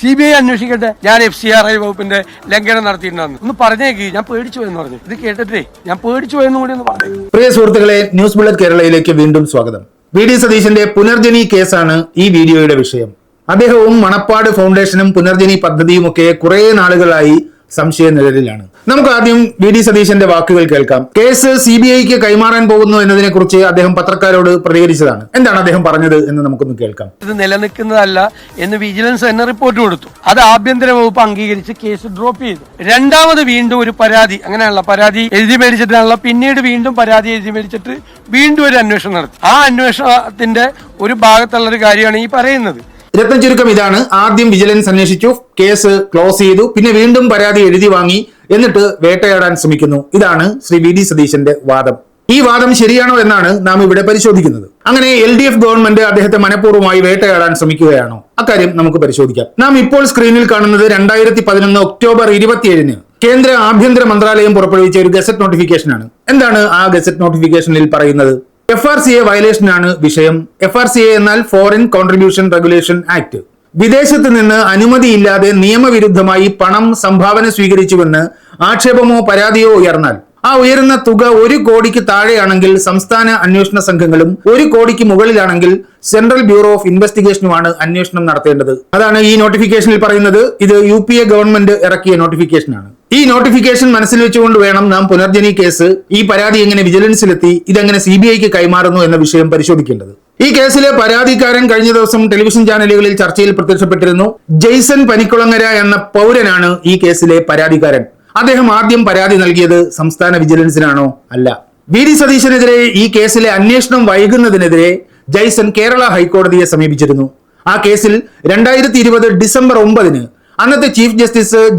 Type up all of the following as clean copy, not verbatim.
CBI അന്വേഷിക്കട്ടെ, ഞാൻ FCRI വകുപ്പിന്റെ ലംഘനം നടത്തിയിട്ടുണ്ടെന്ന് ഒന്ന് പറഞ്ഞേക്ക്. ഞാൻ പേടിച്ചു പോയെന്ന് പറഞ്ഞു. ഇത് കേട്ടിട്ടേ ഞാൻ പേടിച്ചു പോയെന്ന് കൂടി ഒന്ന് പറഞ്ഞു. പ്രിയ സുഹൃത്തുക്കളെ, ന്യൂസ് ബുള്ളറ്റ് കേരളയിലേക്ക് വീണ്ടും സ്വാഗതം. VD സതീശന്റെ പുനർജനി കേസാണ് ഈ വീഡിയോയുടെ വിഷയം. അദ്ദേഹവും മണപ്പാട് ഫൗണ്ടേഷനും പുനർജനി പദ്ധതിയും ഒക്കെ കുറെ നാളുകളായി സംശയ നിഴലിലാണ്. നമുക്ക് ആദ്യം VD സതീശന്റെ വാക്കുകൾ കേൾക്കാം. കേസ് CBIക്ക് കൈമാറാൻ പോകുന്നു എന്നതിനെ കുറിച്ച് അദ്ദേഹം പത്രക്കാരോട് പ്രതികരിച്ചതാണ്. എന്താണ് അദ്ദേഹം പറഞ്ഞത് എന്ന് നമുക്കൊന്ന് കേൾക്കാം. ഇത് നിലനിൽക്കുന്നതല്ല എന്ന് വിജിലൻസ് തന്നെ റിപ്പോർട്ട് കൊടുത്തു. അത് ആഭ്യന്തര വകുപ്പ് അംഗീകരിച്ച് കേസ് ഡ്രോപ്പ് ചെയ്തു. രണ്ടാമത് വീണ്ടും ഒരു പരാതി, അങ്ങനെയുള്ള പരാതി എഴുതി മേടിച്ചിട്ടാണല്ലോ, പിന്നീട് വീണ്ടും പരാതി എഴുതി മേടിച്ചിട്ട് വീണ്ടും ഒരു അന്വേഷണം നടത്തി. ആ അന്വേഷണത്തിന്റെ ഒരു ഭാഗത്തുള്ള ഒരു കാര്യമാണ് ഈ പറയുന്നത്. രത്ന ചുരുക്കം ഇതാണ്: ആദ്യം വിജിലൻസ് അന്വേഷിച്ചു, കേസ് ക്ലോസ് ചെയ്തു, പിന്നെ വീണ്ടും പരാതി എഴുതി വാങ്ങി, എന്നിട്ട് വേട്ടയാടാൻ ശ്രമിക്കുന്നു. ഇതാണ് ശ്രീ VD സതീശന്റെ വാദം. ഈ വാദം ശരിയാണോ എന്നാണ് നാം ഇവിടെ പരിശോധിക്കുന്നത്. അങ്ങനെ LDF ഗവൺമെന്റ് അദ്ദേഹത്തെ മനഃപൂർവ്വമായി വേട്ടയാടാൻ ശ്രമിക്കുകയാണോ? അക്കാര്യം നമുക്ക് പരിശോധിക്കാം. നാം ഇപ്പോൾ സ്ക്രീനിൽ കാണുന്നത് 2011 ഒക്ടോബർ 27 കേന്ദ്ര ആഭ്യന്തര മന്ത്രാലയം പുറപ്പെടുവിച്ച ഒരു ഗസറ്റ് നോട്ടിഫിക്കേഷൻ ആണ്. എന്താണ് ആ ഗസറ്റ് നോട്ടിഫിക്കേഷനിൽ പറയുന്നത്? FRCA വയലേഷനാണ് വിഷയം. FRCA എന്നാൽ ഫോറിൻ കോൺട്രിബ്യൂഷൻ റെഗുലേഷൻ ആക്ട്. വിദേശത്ത് നിന്ന് അനുമതിയില്ലാതെ നിയമവിരുദ്ധമായി പണം സംഭാവന സ്വീകരിച്ചുവെന്ന് ആക്ഷേപമോ പരാതിയോ ഉയർന്നാൽ ആ ഉയരുന്ന തുക 1 കോടിക്ക് താഴെയാണെങ്കിൽ സംസ്ഥാന അന്വേഷണ സംഘങ്ങളും 1 കോടിക്ക് മുകളിലാണെങ്കിൽ സെൻട്രൽ ബ്യൂറോ ഓഫ് ഇൻവെസ്റ്റിഗേഷനുമാണ് അന്വേഷണം നടത്തേണ്ടത്. അതാണ് ഈ നോട്ടിഫിക്കേഷനിൽ പറയുന്നത്. ഇത് UPA ഗവൺമെന്റ് ഇറക്കിയ നോട്ടിഫിക്കേഷനാണ്. ഈ നോട്ടിഫിക്കേഷൻ മനസ്സിൽ വെച്ചുകൊണ്ട് വേണം നാം പുനർജനി കേസ്, ഈ പരാതി എങ്ങനെ വിജിലൻസിലെത്തി, ഇതെങ്ങനെ CBIക്ക് കൈമാറുന്നു എന്ന വിഷയം പരിശോധിക്കേണ്ടത്. ഈ കേസിലെ പരാതിക്കാരൻ കഴിഞ്ഞ ദിവസം ടെലിവിഷൻ ചാനലുകളിൽ ചർച്ചയിൽ പ്രത്യക്ഷപ്പെട്ടിരുന്നു. ജെയ്സൺ പനിക്കുളങ്ങര എന്ന പൗരനാണ് ഈ കേസിലെ പരാതിക്കാരൻ. അദ്ദേഹം ആദ്യം പരാതി നൽകിയത് സംസ്ഥാന വിജിലൻസിനാണോ? അല്ല. VD സതീശനെതിരെ ഈ കേസിലെ അന്വേഷണം വൈകുന്നതിനെതിരെ ജെയ്സൺ കേരള ഹൈക്കോടതിയെ സമീപിച്ചിരുന്നു. ആ കേസിൽ 2020 ഡിസംബർ 9 അന്നത്തെ ചീഫ്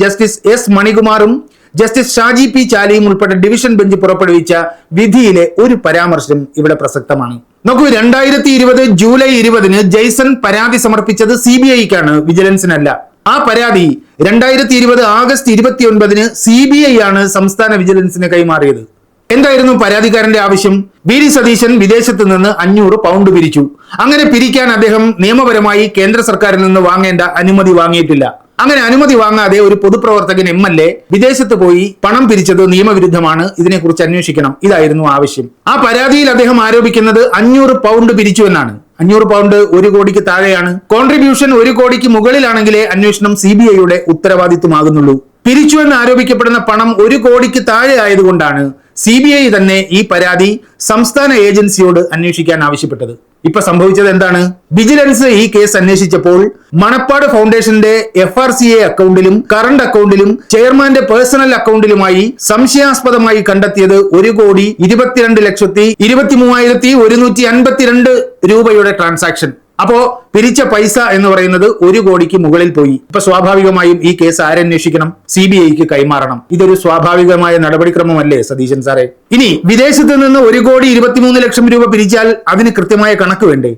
ജസ്റ്റിസ് S മണികുമാറും ജസ്റ്റിസ് ഷാജി P ചാലിയും ഉൾപ്പെട്ട ഡിവിഷൻ ബെഞ്ച് പുറപ്പെടുവിച്ച വിധിയിലെ ഒരു പരാമർശം ഇവിടെ പ്രസക്തമാണ്. നോക്കൂ, 2020 ജൂലൈ 20 ജെയ്സൺ പരാതി സമർപ്പിച്ചത് CBIക്കാണ്, വിജിലൻസിനല്ല. ആ പരാതി 2020 ആഗസ്റ്റ് 29 CBI ആണ് സംസ്ഥാന വിജിലൻസിന് കൈമാറിയത്. എന്തായിരുന്നു പരാതിക്കാരന്റെ ആവശ്യം? VD സതീശൻ വിദേശത്ത് നിന്ന് 500 പൗണ്ട് പിരിച്ചു. അങ്ങനെ പിരിക്കാൻ അദ്ദേഹം നിയമപരമായി കേന്ദ്ര സർക്കാരിൽ നിന്ന് വാങ്ങേണ്ട അനുമതി വാങ്ങിയിട്ടില്ല. അങ്ങനെ അനുമതി വാങ്ങാതെ ഒരു പൊതുപ്രവർത്തകൻ MLA വിദേശത്ത് പോയി പണം പിരിച്ചത് നിയമവിരുദ്ധമാണ്, ഇതിനെക്കുറിച്ച് അന്വേഷിക്കണം. ഇതായിരുന്നു ആവശ്യം. ആ പരാതിയിൽ അദ്ദേഹം ആരോപിക്കുന്നത് 500 പൗണ്ട് പിരിച്ചു എന്നാണ്. 500 പൗണ്ട് 1 കോടിക്ക് താഴെയാണ്. കോൺട്രിബ്യൂഷൻ 1 കോടിക്ക് മുകളിലാണെങ്കിലേ അന്വേഷണം CBIയുടെ ഉത്തരവാദിത്വമാകുന്നുള്ളൂ. പിരിച്ചു എന്ന് ആരോപിക്കപ്പെടുന്ന പണം 1 കോടിക്ക് താഴെ ആയതുകൊണ്ടാണ് CBI തന്നെ ഈ പരാതി സംസ്ഥാന ഏജൻസിയോട് അന്വേഷിക്കാൻ ആവശ്യപ്പെട്ടത്. ഇപ്പൊ സംഭവിച്ചത് എന്താണ്? വിജിലൻസ് ഈ കേസ് അന്വേഷിച്ചപ്പോൾ മണപ്പാട് ഫൗണ്ടേഷന്റെ FRCA അക്കൗണ്ടിലും കറണ്ട് അക്കൗണ്ടിലും ചെയർമാന്റെ പേഴ്സണൽ അക്കൗണ്ടിലുമായി സംശയാസ്പദമായി കണ്ടെത്തിയത് 1,22,23,152 രൂപയുടെ ട്രാൻസാക്ഷൻ. അപ്പോ പിരിച്ച പൈസ എന്ന് പറയുന്നത് 1 കോടിക്ക് മുകളിൽ പോയി. ഇപ്പൊ സ്വാഭാവികമായും ഈ കേസ് ആരന്വേഷിക്കണം? CBIക്ക് കൈമാറണം. ഇതൊരു സ്വാഭാവികമായ നടപടിക്രമമല്ലേ സതീശൻ സാറേ? ഇനി വിദേശത്ത് നിന്ന് 1,23,00,000 രൂപ പിരിച്ചാൽ അതിന് കൃത്യമായ കണക്ക് വേണ്ടേ?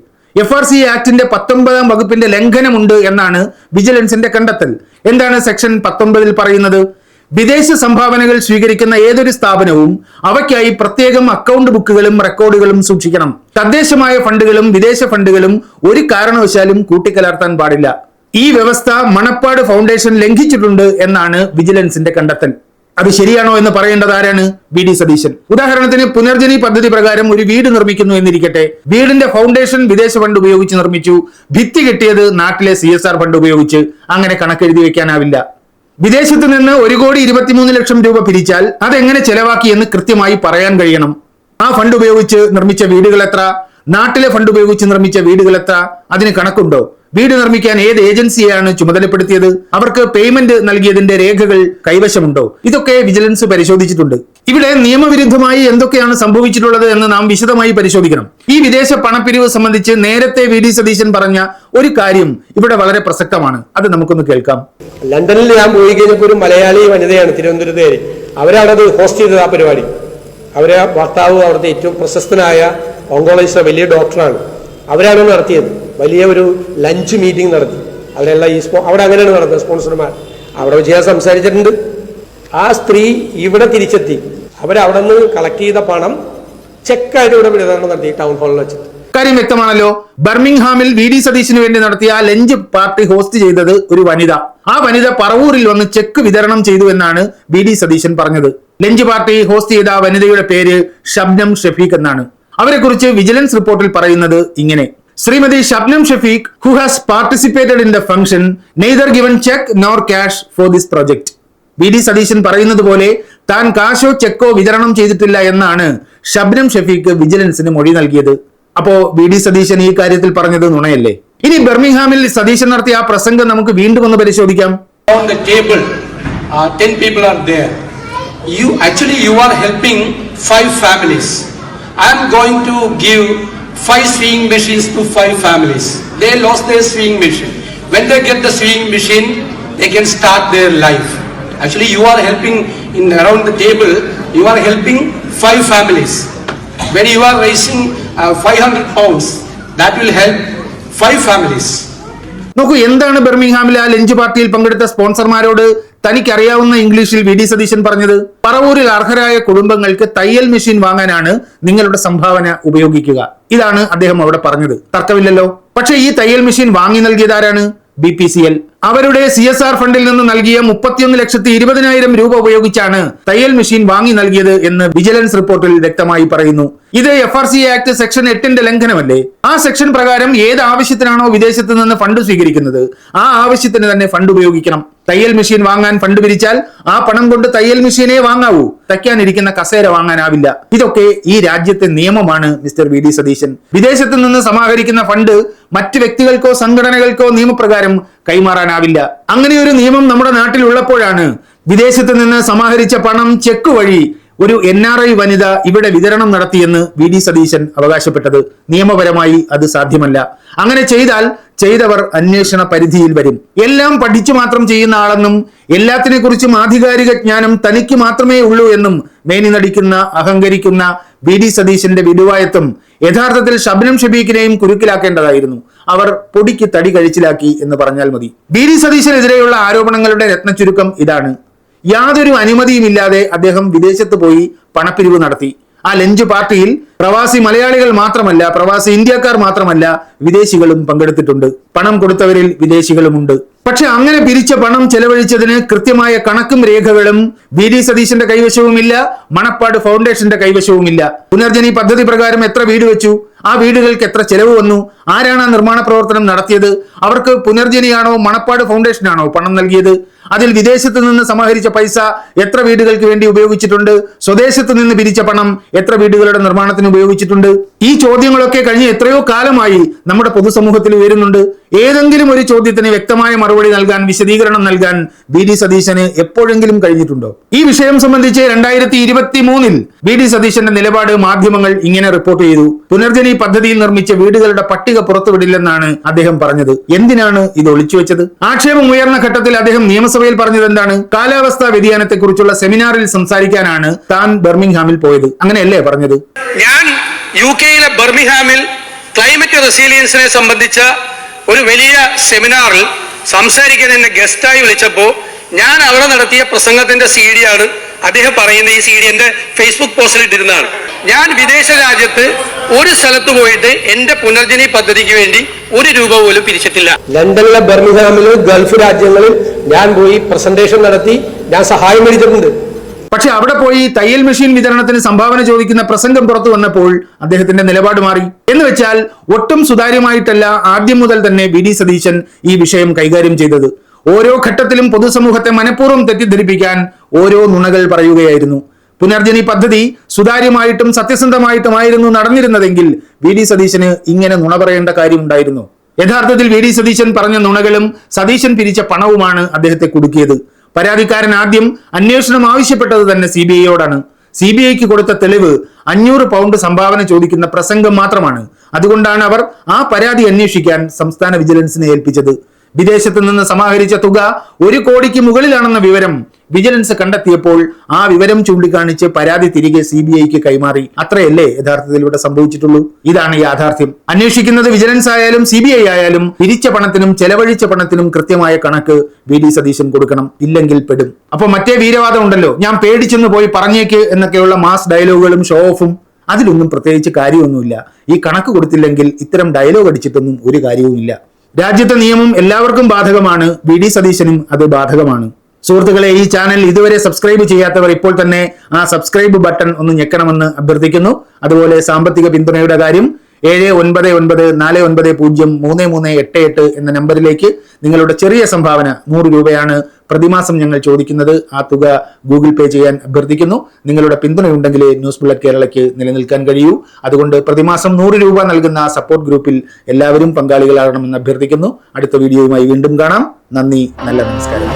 FRCA ആക്ടിന്റെ 19ാം വകുപ്പിന്റെ ലംഘനമുണ്ട് എന്നാണ് വിജിലൻസിന്റെ കണ്ടെത്തൽ. എന്താണ് സെക്ഷൻ 19 പറയുന്നത്? വിദേശ സംഭാവനകൾ സ്വീകരിക്കുന്ന ഏതൊരു സ്ഥാപനവും അവയ്ക്കായി പ്രത്യേകം അക്കൗണ്ട് ബുക്കുകളും റെക്കോർഡുകളും സൂക്ഷിക്കണം. തദ്ദേശമായ ഫണ്ടുകളും വിദേശ ഫണ്ടുകളും ഒരു കാരണവശാലും കൂട്ടിക്കലർത്താൻ പാടില്ല. ഈ വ്യവസ്ഥ മണപ്പാട് ഫൗണ്ടേഷൻ ലംഘിച്ചിട്ടുണ്ട് എന്നാണ് വിജിലൻസിന്റെ കണ്ടെത്തൽ. അത് ശരിയാണോ എന്ന് പറയേണ്ടത് ആരാണ്? VD സതീശൻ. ഉദാഹരണത്തിന് പുനർജനി പദ്ധതി പ്രകാരം ഒരു വീട് നിർമ്മിക്കുന്നു എന്നിരിക്കട്ടെ. വീടിന്റെ ഫൗണ്ടേഷൻ വിദേശ ഫണ്ട് ഉപയോഗിച്ച് നിർമ്മിച്ചു, ഭിത്തി കെട്ടിയത് നാട്ടിലെ CSR ഫണ്ട് ഉപയോഗിച്ച്. അങ്ങനെ കണക്കെഴുതി വെക്കാനാവില്ല. വിദേശത്ത് നിന്ന് 1,23,00,000 രൂപ പിരിച്ചാൽ അതെങ്ങനെ ചെലവാക്കി എന്ന് കൃത്യമായി പറയാൻ കഴിയണം. ആ ഫണ്ട് ഉപയോഗിച്ച് നിർമ്മിച്ച വീടുകൾ എത്ര, നാട്ടിലെ ഫണ്ട് ഉപയോഗിച്ച് നിർമ്മിച്ച വീടുകൾ എത്ര, അതിന് കണക്കുണ്ടോ? വീട് നിർമ്മിക്കാൻ ഏത് ഏജൻസിയെയാണ് ചുമതലപ്പെടുത്തിയത്? അവർക്ക് പേയ്മെന്റ് നൽകിയതിന്റെ രേഖകൾ കൈവശമുണ്ടോ? ഇതൊക്കെ വിജിലൻസ് പരിശോധിച്ചിട്ടുണ്ട്. ഇവിടെ നിയമവിരുദ്ധമായി എന്തൊക്കെയാണ് സംഭവിച്ചിട്ടുള്ളത് എന്ന് നാം വിശദമായി പരിശോധിക്കണം. ഈ വിദേശ പണപ്പിരിവ് സംബന്ധിച്ച് നേരത്തെ VD സതീശൻ പറഞ്ഞ ഒരു കാര്യം ഇവിടെ വളരെ പ്രസക്തമാണ്. അത് നമുക്കൊന്ന് കേൾക്കാം. ലണ്ടനിൽ ഞാൻ പോയി കഴിഞ്ഞപ്പോൾ ഒരു മലയാളി വനിതയാണ്, തിരുവനന്തപുരത്തേര്. അവരാണത് ഹോസ്റ്റ് ചെയ്തത്. ആ പരിപാടി അവരെ ഭർത്താവ് അവിടുത്തെ ഏറ്റവും പ്രശസ്തനായ ഓങ്കോളജിസ്റ്റ്, വലിയ ഡോക്ടറാണ്. അവരാണ് നടത്തിയത്. വലിയ ഒരു ലഞ്ച് മീറ്റിംഗ് നടത്തി. അവരെല്ലാം അവിടെ അങ്ങനെയാണ് നടന്നത്. സ്പോൺസർമാർ അവിടെ വെച്ച് ഞാൻ സംസാരിച്ചിട്ടുണ്ട്. ആ സ്ത്രീ ഇവിടെ തിരിച്ചെത്തി. അവരവിടെ നിന്ന് കളക്ട് ചെയ്ത പണം ചെക്കായിട്ട് ഇവിടെ വിതരണം നടത്തി ടൗൺ ഹാളിൽ വെച്ചിട്ട്. കാര്യം വ്യക്തമാണല്ലോ. ബർമിംഗ്ഹാമിൽ VD സതീശന് വേണ്ടി നടത്തിയ ലഞ്ച് പാർട്ടി ഹോസ്റ്റ് ചെയ്തത് ഒരു വനിത. ആ വനിത പറവൂരിൽ വന്ന് ചെക്ക് വിതരണം ചെയ്തു എന്നാണ് VD സതീശൻ പറഞ്ഞത്. ലഞ്ച് പാർട്ടി ഹോസ്റ്റ് ചെയ്ത ആ വനിതയുടെ പേര് ഷബ്നം ഷഫീഖ് എന്നാണ്. അവരെ കുറിച്ച് വിജിലൻസ് റിപ്പോർട്ടിൽ പറയുന്നത് ഇങ്ങനെ: Shrimati Shabnam Shafeeq, who has participated in the function, neither given check nor cash for this project. VD Satheesan പറയുന്നത് പോലെ താൻ കാശോ ചെക്കോ വിതരണം ചെയ്തിട്ടില്ല എന്നാണ് ഷബ്നം ഷഫീഖ് വിജിലൻസിന് മൊഴി നൽകിയത്. അപ്പോ VD സതീശൻ ഈ കാര്യത്തിൽ പറഞ്ഞത് നുണയല്ലേ? ഇനി ബർമിംഗ്ഹാമിൽ സതീശൻ നടത്തിയ ആ പ്രസംഗം നമുക്ക് വീണ്ടും ഒന്ന് പരിശോധിക്കാം. On the table, 10 people are there. You are helping 5 families. I am going to give 5 sewing machines to 5 families. They lost their sewing machine. When they get the sewing machine, they can start their life. Actually, you are helping around the table. You are helping 5 families. When you are raising 500 pounds, that will help 5 families. നോക്കൂ, എന്താണ് ബർമിംഗ്ഹാമിലെ ആ lunch പാർട്ടിയിൽ പങ്കെടുത്ത സ്പോൺസർമാരോട് തനിക്കറിയാവുന്ന ഇംഗ്ലീഷിൽ VD Satheesan പറഞ്ഞത്? പറവൂരിൽ അർഹരായ കുടുംബങ്ങൾക്ക് തയ്യൽ മെഷീൻ വാങ്ങാനാണ് നിങ്ങളുടെ സംഭാവന ഉപയോഗിക്കുക. ഇതാണ് അദ്ദേഹം അവിടെ പറഞ്ഞത്. തർക്കമില്ലല്ലോ. പക്ഷേ ഈ തയ്യൽ മെഷീൻ വാങ്ങി നൽകിയതാരാണ്? BPCL. അവരുടെ CSR ഫണ്ടിൽ നിന്ന് നൽകിയ 31,20,000 രൂപ ഉപയോഗിച്ചാണ് തയ്യൽ മെഷീൻ വാങ്ങി നൽകിയത് എന്ന് വിജിലൻസ് റിപ്പോർട്ടിൽ വ്യക്തമായി പറയുന്നു. ഇത് FRCA ആക്ട് സെക്ഷൻ 8 ലംഘനമല്ലേ? ആ സെക്ഷൻ പ്രകാരം ഏത് ആവശ്യത്തിനാണോ വിദേശത്ത് നിന്ന് ഫണ്ട് സ്വീകരിക്കുന്നത് ആ ആവശ്യത്തിന് തന്നെ ഫണ്ട് ഉപയോഗിക്കണം. തയ്യൽ മെഷീൻ വാങ്ങാൻ ഫണ്ട് പിരിച്ചാൽ ആ പണം കൊണ്ട് തയ്യൽ മെഷീനേ വാങ്ങാവൂ, തയ്ക്കാനിരിക്കുന്ന കസേര വാങ്ങാനാവില്ല. ഇതൊക്കെ ഈ രാജ്യത്തെ നിയമമാണ് മിസ്റ്റർ VD സതീശൻ. വിദേശത്ത് നിന്ന് സമാഹരിക്കുന്ന ഫണ്ട് മറ്റ് വ്യക്തികൾക്കോ സംഘടനകൾക്കോ നിയമപ്രകാരം കൈമാറാനാവില്ല. അങ്ങനെ ഒരു നിയമം നമ്മുടെ നാട്ടിൽ ഉള്ളപ്പോഴാണ് വിദേശത്ത് നിന്ന് സമാഹരിച്ച പണം ചെക്ക് വഴി ഒരു NRI വനിത ഇവിടെ വിതരണം നടത്തിയെന്ന് VD സതീശൻ അവകാശപ്പെട്ടത്. നിയമപരമായി അത് സാധ്യമല്ല. അങ്ങനെ ചെയ്താൽ ചെയ്തവർ അന്വേഷണ പരിധിയിൽ വരും. എല്ലാം പഠിച്ചു മാത്രം ചെയ്യുന്ന ആളെന്നും എല്ലാത്തിനെ കുറിച്ചും ആധികാരിക ജ്ഞാനം തനിക്ക് മാത്രമേ ഉള്ളൂ എന്നും മേനി നടിക്കുന്ന അഹങ്കരിക്കുന്ന VD സതീശന്റെ വിടുവായത്വം യഥാർത്ഥത്തിൽ ഷബ്നം ഷഫീഖിനെയും കുരുക്കിലാക്കേണ്ടതായിരുന്നു. അവർ പൊടിക്ക് തടി കഴിച്ചിലാക്കി എന്ന് പറഞ്ഞാൽ മതി. VD സതീശനെതിരെയുള്ള ആരോപണങ്ങളുടെ രത്നച്ചുരുക്കം ഇതാണ്. യാതൊരു അനുമതിയുമില്ലാതെ അദ്ദേഹം വിദേശത്ത് പോയി പണപ്പിരിവ് നടത്തി. ആ ലഞ്ച് പാർട്ടിയിൽ പ്രവാസി മലയാളികൾ മാത്രമല്ല, പ്രവാസി ഇന്ത്യക്കാർ മാത്രമല്ല, വിദേശികളും പങ്കെടുത്തിട്ടുണ്ട്. പണം കൊടുത്തവരിൽ വിദേശികളുമുണ്ട്. പക്ഷെ അങ്ങനെ പിരിച്ച പണം ചെലവഴിച്ചതിന് കൃത്യമായ കണക്കും രേഖകളും VD സതീശന്റെ കൈവശവുമില്ല, മണപ്പാട് ഫൗണ്ടേഷന്റെ കൈവശവുമില്ല. പുനർജനി പദ്ധതി പ്രകാരം എത്ര വീട് വെച്ചു, ആ വീടുകൾക്ക് എത്ര ചെലവ് വന്നു, ആരാണ് ആ നിർമ്മാണ പ്രവർത്തനം നടത്തിയത്, അവർക്ക് പുനർജനിയാണോ മണപ്പാട് ഫൗണ്ടേഷനാണോ പണം നൽകിയത്, അതിൽ വിദേശത്ത് നിന്ന് സമാഹരിച്ച പൈസ എത്ര വീടുകൾക്ക് വേണ്ടി ഉപയോഗിച്ചിട്ടുണ്ട്, സ്വദേശത്ത് നിന്ന് പിരിച്ച പണം എത്ര വീടുകളുടെ നിർമ്മാണത്തിന് ഉപയോഗിച്ചിട്ടുണ്ട്. ഈ ചോദ്യങ്ങളൊക്കെ കഴിഞ്ഞ് എത്രയോ കാലമായി നമ്മുടെ പൊതുസമൂഹത്തിൽ ഉയരുന്നുണ്ട്. ഏതെങ്കിലും ഒരു ചോദ്യത്തിന് വ്യക്തമായ മറുപടി നൽകാൻ, വിശദീകരണം നൽകാൻ VD സതീശന് എപ്പോഴെങ്കിലും കഴിഞ്ഞിട്ടുണ്ടോ? ഈ വിഷയം സംബന്ധിച്ച് 2023 VD സതീശന്റെ നിലപാട് മാധ്യമങ്ങൾ ഇങ്ങനെ റിപ്പോർട്ട് ചെയ്തു. പുനർജനി പദ്ധതിയിൽ നിർമ്മിച്ച വീടുകളുടെ പട്ടിക പുറത്തുവിടില്ലെന്നാണ് അദ്ദേഹം പറഞ്ഞത്. എന്തിനാണ് ഇത് ഒളിച്ചുവെച്ചത്? ആക്ഷേപം ഉയർന്ന ഘട്ടത്തിൽ അദ്ദേഹം നിയമസഭയിൽ പറഞ്ഞത് എന്താണ്? കാലാവസ്ഥാ വ്യതിയാനത്തെ കുറിച്ചുള്ള സെമിനാറിൽ സംസാരിക്കാനാണ് താൻ ബർമിംഗ്ഹാമിൽ പോയത്. അങ്ങനെയല്ലേ പറഞ്ഞത്? ഞാൻ UK-യിലെ ബർമിംഗ്ഹാമിൽ ക്ലൈമറ്റ് റെസിലിയൻസിനെ സംബന്ധിച്ച ഒരു വലിയ സെമിനാറിൽ സംസാരിക്കാൻ എന്നെ ഗസ്റ്റായി വിളിച്ചപ്പോൾ ഞാൻ അവിടെ നടത്തിയ പ്രസംഗത്തിന്റെ CD ആണ് അദ്ദേഹം പറയുന്ന ഈ CD എന്റെ ഫേസ്ബുക്ക് പോസ്റ്റിൽ ഇട്ടിരുന്നതാണ്. ഞാൻ വിദേശ രാജ്യത്ത് ഒരു സ്ഥലത്ത് പോയിട്ട് എന്റെ പുനർജനി പദ്ധതിക്ക് വേണ്ടി 1 രൂപ പോലും പിരിച്ചിട്ടില്ല. ലണ്ടനിലെ ബർമിംഗ്ഹാമിൽ ഗൾഫ് രാജ്യങ്ങളിൽ ഞാൻ പോയി പ്രസന്റേഷൻ നടത്തി, ഞാൻ സഹായം മേടിച്ചിട്ടുണ്ട്. പക്ഷെ അവിടെ പോയി തയ്യൽ മെഷീൻ വിതരണത്തിന് സംഭാവന ചോദിക്കുന്ന പ്രസംഗം പുറത്തു വന്നപ്പോൾ അദ്ദേഹത്തിന്റെ നിലപാട് മാറി. എന്ന് വെച്ചാൽ ഒട്ടും സുതാര്യമായിട്ടല്ല ആദ്യം മുതൽ തന്നെ VD സതീശൻ ഈ വിഷയം കൈകാര്യം ചെയ്തത്. ഓരോ ഘട്ടത്തിലും പൊതുസമൂഹത്തെ മനഃപൂർവ്വം തെറ്റിദ്ധരിപ്പിക്കാൻ ഓരോ നുണകൾ പറയുകയായിരുന്നു. പുനർജനി പദ്ധതി സുതാര്യമായിട്ടും സത്യസന്ധമായിട്ടുമായിരുന്നു നടന്നിരുന്നതെങ്കിൽ VD സതീശന് ഇങ്ങനെ നുണ പറയേണ്ട കാര്യമുണ്ടായിരുന്നു. യഥാർത്ഥത്തിൽ VD സതീശൻ പറഞ്ഞ നുണകളും സതീശൻ പിരിച്ച പണവുമാണ് അദ്ദേഹത്തെ കുടുക്കിയത്. പരാതിക്കാരൻ ആദ്യം അന്വേഷണം ആവശ്യപ്പെട്ടത് തന്നെ CBIയോടാണ്. CBIക്ക് കൊടുത്ത തെളിവ് 500 പൗണ്ട് സംഭാവന ചോദിക്കുന്ന പ്രസംഗം മാത്രമാണ്. അതുകൊണ്ടാണ് അവർ ആ പരാതി അന്വേഷിക്കാൻ സംസ്ഥാന വിജിലൻസിനെ ഏൽപ്പിച്ചത്. വിദേശത്ത് നിന്ന് സമാഹരിച്ച തുക 1 കോടിക്ക് മുകളിലാണെന്ന വിവരം വിജിലൻസ് കണ്ടെത്തിയപ്പോൾ ആ വിവരം ചൂണ്ടിക്കാണിച്ച് പരാതി തിരികെ CBIക്ക് കൈമാറി. അത്രയല്ലേ യഥാർത്ഥത്തിൽ ഇവിടെ സംഭവിച്ചിട്ടുള്ളൂ. ഇതാണ് യാഥാർത്ഥ്യം. അന്വേഷിക്കുന്നത് വിജിലൻസ് ആയാലും CBI ആയാലും പിരിച്ച പണത്തിനും ചെലവഴിച്ച പണത്തിനും കൃത്യമായ കണക്ക് VD സതീശൻ കൊടുക്കണം. ഇല്ലെങ്കിൽ പെടും. അപ്പൊ മറ്റേ വീരവാദം ഉണ്ടല്ലോ, ഞാൻ പേടിച്ചെന്ന് പോയി പറഞ്ഞേക്ക് എന്നൊക്കെയുള്ള മാസ് ഡയലോഗുകളും ഷോ ഓഫും അതിലൊന്നും പ്രത്യേകിച്ച് കാര്യമൊന്നുമില്ല. ഈ കണക്ക് കൊടുത്തില്ലെങ്കിൽ ഇത്തരം ഡയലോഗ് അടിച്ചിട്ടൊന്നും ഒരു കാര്യവുമില്ല. രാജ്യത്തെ നിയമം എല്ലാവർക്കും ബാധകമാണ്. VD സതീശനും അത് ബാധകമാണ്. സുഹൃത്തുക്കളെ, ഈ ചാനൽ ഇതുവരെ സബ്സ്ക്രൈബ് ചെയ്യാത്തവർ ഇപ്പോൾ തന്നെ ആ സബ്സ്ക്രൈബ് ബട്ടൺ ഒന്ന് ഞെക്കണമെന്ന് അഭ്യർത്ഥിക്കുന്നു. അതുപോലെ സാമ്പത്തിക പിന്തുണയുടെ കാര്യം 7994903388 എന്ന നമ്പറിലേക്ക് നിങ്ങളുടെ ചെറിയ സംഭാവന 100 രൂപയാണ് പ്രതിമാസം ഞങ്ങൾ ചോദിക്കുന്നത്. ആ തുക ഗൂഗിൾ പേ ചെയ്യാൻ അഭ്യർത്ഥിക്കുന്നു. നിങ്ങളുടെ പിന്തുണയുണ്ടെങ്കിലേ ന്യൂസ് ബുള്ളറ്റ് കേരളയ്ക്ക് നിലനിൽക്കാൻ കഴിയൂ. അതുകൊണ്ട് പ്രതിമാസം 100 രൂപ നൽകുന്ന സപ്പോർട്ട് ഗ്രൂപ്പിൽ എല്ലാവരും പങ്കാളികളാകണമെന്ന് അഭ്യർത്ഥിക്കുന്നു. അടുത്ത വീഡിയോയുമായി വീണ്ടും കാണാം. നന്ദി, നല്ല നമസ്കാരം.